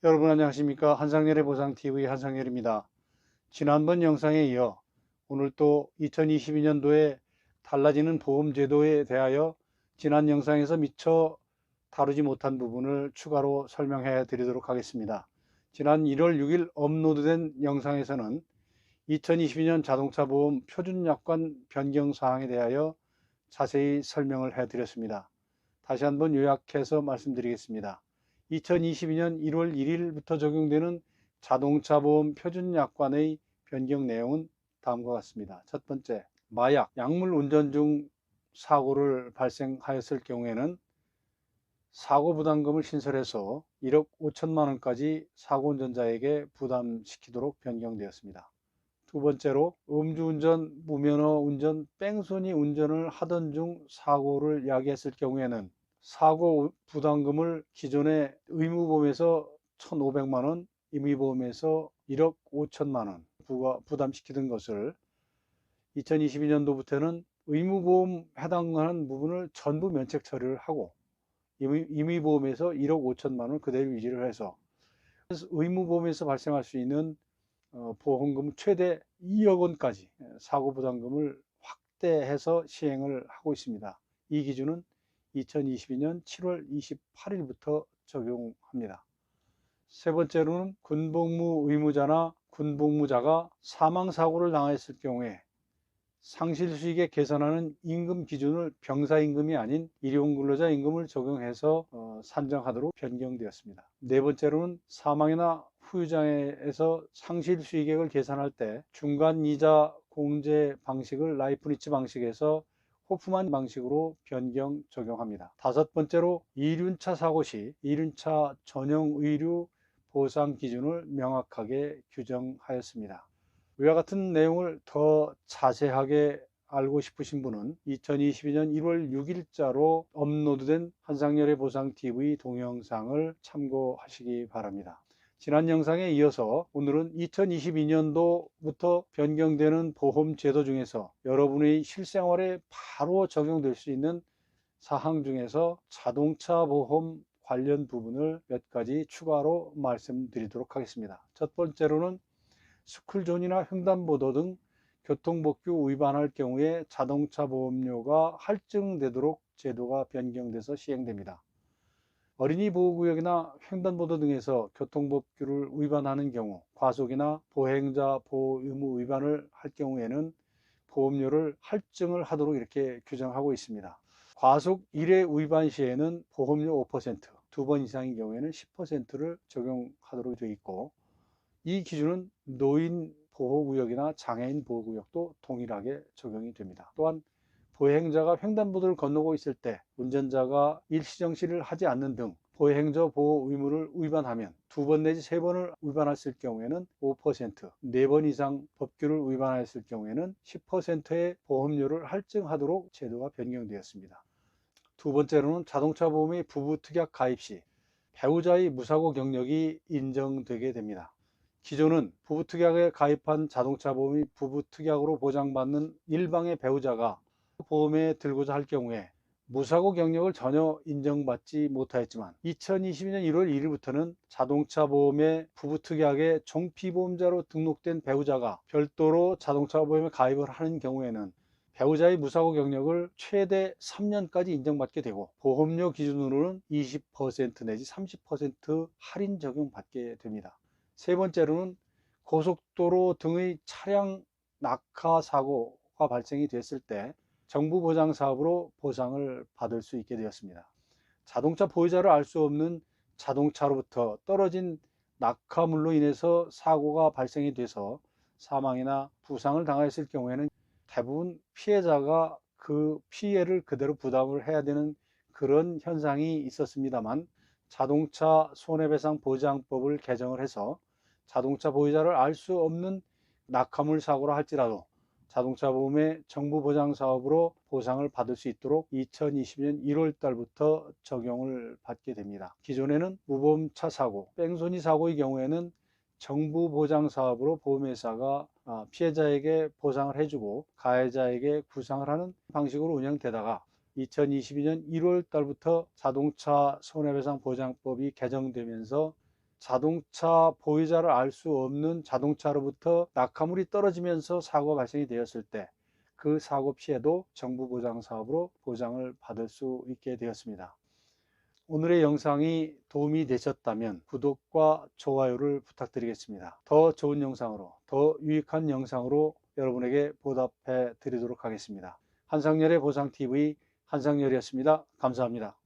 여러분 안녕하십니까? 한상열의 보상TV 한상열입니다. 지난번 영상에 이어 오늘 또 2022년도에 달라지는 보험제도에 대하여 지난 영상에서 미처 다루지 못한 부분을 추가로 설명해 드리도록 하겠습니다. 지난 1월 6일 업로드된 영상에서는 2022년 자동차 보험 표준약관 변경 사항에 대하여 자세히 설명을 해 드렸습니다. 다시 한번 요약해서 말씀드리겠습니다. 2022년 1월 1일부터 적용되는 자동차 보험 표준약관의 변경 내용은 다음과 같습니다. 첫 번째, 마약, 약물 운전 중 사고를 발생하였을 경우에는 사고 부담금을 신설해서 1억 5천만 원까지 사고 운전자에게 부담시키도록 변경되었습니다. 두 번째로 음주운전, 무면허 운전, 뺑소니 운전을 하던 중 사고를 야기했을 경우에는 사고 부담금을 기존의 의무보험에서 1,500만 원, 임의보험에서 1억 5천만 원 부담시키던 것을 2022년도부터는 의무보험 해당하는 부분을 전부 면책 처리를 하고 임의보험에서 1억 5천만 원 그대로 유지를 해서 의무보험에서 발생할 수 있는 보험금 최대 2억 원까지 사고 부담금을 확대해서 시행을 하고 있습니다. 이 기준은 2022년 7월 28일부터 적용합니다. 세 번째로는 군복무 의무자나 군복무자가 사망사고를 당했을 경우에 상실수익에 계산하는 임금 기준을 병사임금이 아닌 일용근로자 임금을 적용해서 산정하도록 변경되었습니다. 네 번째로는 사망이나 후유장애에서 상실수익액을 계산할 때 중간이자 공제 방식을 라이프니츠 방식에서 호프만 방식으로 변경 적용합니다. 다섯 번째로 이륜차 사고 시 이륜차 전용 의료 보상 기준을 명확하게 규정하였습니다. 위와 같은 내용을 더 자세하게 알고 싶으신 분은 2022년 1월 6일자로 업로드된 한상열의 보상TV 동영상을 참고하시기 바랍니다. 지난 영상에 이어서 오늘은 2022년도부터 변경되는 보험 제도 중에서 여러분의 실생활에 바로 적용될 수 있는 사항 중에서 자동차 보험 관련 부분을 몇 가지 추가로 말씀드리도록 하겠습니다. 첫 번째로는 스쿨존이나 횡단보도 등 교통법규 위반할 경우에 자동차 보험료가 할증되도록 제도가 변경돼서 시행됩니다. 어린이 보호구역이나 횡단보도 등에서 교통법규를 위반하는 경우 과속이나 보행자 보호 의무 위반을 할 경우에는 보험료를 할증을 하도록 이렇게 규정하고 있습니다. 과속 1회 위반 시에는 보험료 5%, 2번 이상인 경우에는 10%를 적용하도록 되어 있고, 이 기준은 노인 보호구역이나 장애인 보호구역도 동일하게 적용이 됩니다. 또한 보행자가 횡단보도를 건너고 있을 때 운전자가 일시정지를 하지 않는 등 보행자 보호 의무를 위반하면 2번 내지 3번을 위반했을 경우에는 5%, 4번 이상 법규를 위반했을 경우에는 10%의 보험료를 할증하도록 제도가 변경되었습니다. 두 번째로는 자동차 보험의 부부 특약 가입 시 배우자의 무사고 경력이 인정되게 됩니다. 기존은 부부특약에 가입한 자동차 보험이 부부특약으로 보장받는 일방의 배우자가 보험에 들고자 할 경우에 무사고 경력을 전혀 인정받지 못하였지만 2022년 1월 1일부터는 자동차 보험의 부부특약에 정피보험자로 등록된 배우자가 별도로 자동차 보험에 가입을 하는 경우에는 배우자의 무사고 경력을 최대 3년까지 인정받게 되고 보험료 기준으로는 20% 내지 30% 할인 적용받게 됩니다. 세 번째로는 고속도로 등의 차량 낙하 사고가 발생이 됐을 때 정부 보장 사업으로 보상을 받을 수 있게 되었습니다. 자동차 보유자를 알 수 없는 자동차로부터 떨어진 낙하물로 인해서 사고가 발생이 돼서 사망이나 부상을 당했을 경우에는 대부분 피해자가 그 피해를 그대로 부담을 해야 되는 그런 현상이 있었습니다만, 자동차 손해배상 보장법을 개정을 해서 자동차 보유자를 알 수 없는 낙하물 사고라 할지라도 자동차 보험의 정부 보장 사업으로 보상을 받을 수 있도록 2020년 1월 달부터 적용을 받게 됩니다. 기존에는 무보험차 사고, 뺑소니 사고의 경우에는 정부 보장 사업으로 보험회사가 피해자에게 보상을 해주고 가해자에게 구상을 하는 방식으로 운영되다가 2022년 1월 달부터 자동차 손해배상 보장법이 개정되면서 자동차 보유자를 알 수 없는 자동차로부터 낙하물이 떨어지면서 사고가 발생이 되었을 때 그 사고 피해도 정부 보장 사업으로 보장을 받을 수 있게 되었습니다. 오늘의 영상이 도움이 되셨다면 구독과 좋아요를 부탁드리겠습니다. 더 좋은 영상으로, 더 유익한 영상으로 여러분에게 보답해 드리도록 하겠습니다. 한상열의 보상TV 한상열이었습니다. 감사합니다.